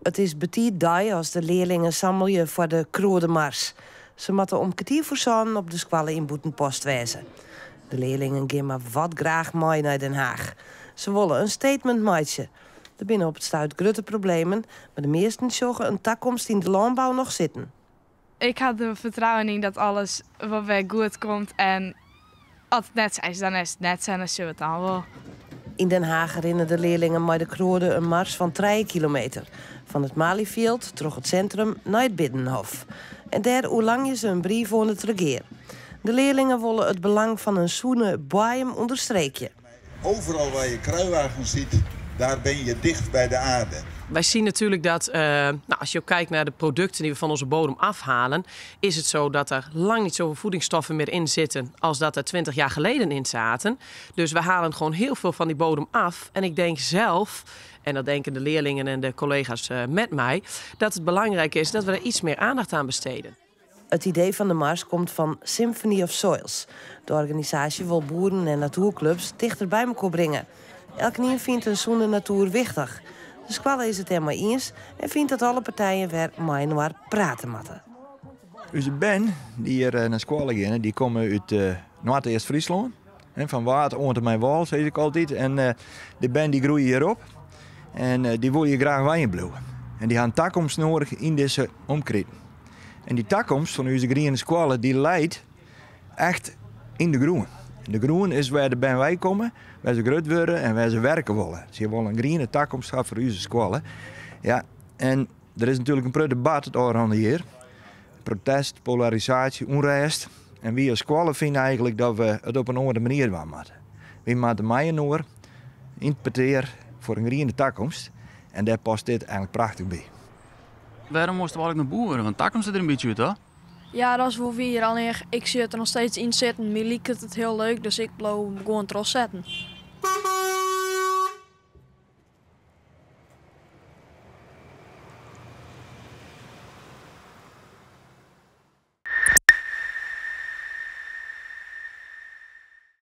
Het is betiid dag als de leerlingen sammelje voor de Kroodemars. Ze moeten om kwartier voor zo'n op de squallen in Boetenpost wezen. De leerlingen gaan maar wat graag mooi naar Den Haag. Ze willen een statement maken. Er binnen op het stuit grote problemen, maar de meesten zorgen een toekomst in de landbouw nog zitten. Ik had er vertrouwen in dat alles wat weer goed komt. En als het net is, dan is het net en dan zullen we het dan wel. In Den Haag rennen de leerlingen met de Kroode een mars van 3 kilometer. Van het Malieveld, terug het centrum, naar het Binnenhof. En daar lang je ze een brief aan het regeer. De leerlingen willen het belang van een zoene boeiem onderstrepen. Overal waar je kruiwagens ziet, daar ben je dicht bij de aarde. Wij zien natuurlijk dat, als je ook kijkt naar de producten die we van onze bodem afhalen, is het zo dat er lang niet zoveel voedingsstoffen meer in zitten als dat er 20 jaar geleden in zaten. Dus we halen gewoon heel veel van die bodem af. En ik denk zelf, en dat denken de leerlingen en de collega's met mij, dat het belangrijk is dat we er iets meer aandacht aan besteden. Het idee van de mars komt van Symphony of Soils. De organisatie wil boeren en natuurclubs dichter bij elkaar brengen. Elkeen vindt een zoene natuur wichtig. De squalle is het er maar eens en vindt dat alle partijen weer met elkaar praten moeten. Onze Ben, die hier naar squalle gaan, die komen uit Noord-Eerst-Friesland. Van water onder mijn wal, zeg ik altijd. En de Ben die groeien hierop. En die wil je graag wijn blijven. En die gaan toekomst nodig in deze omkring. En die toekomst van onze groene squalle, die leidt echt in de groen. De groen is waar de Ben wij komen, waar ze groot worden en waar ze werken willen. Ze willen een groene toekomst voor onze squallen. Ja, en er is natuurlijk een debat het oranje hier. Protest, polarisatie, onrust. En we als squallen vinden eigenlijk dat we het op een andere manier doen moeten. We moeten mij noor interpreteren voor een groene toekomst. En daar past dit eigenlijk prachtig bij. Waarom moesten we eigenlijk naar boeren? Want daar komt ze er een beetje uit, hoor. Ja, dat is voor weer. Alleen ik zit er nog steeds in zitten. Mij lijkt het heel leuk, dus ik blijf gewoon trots zetten.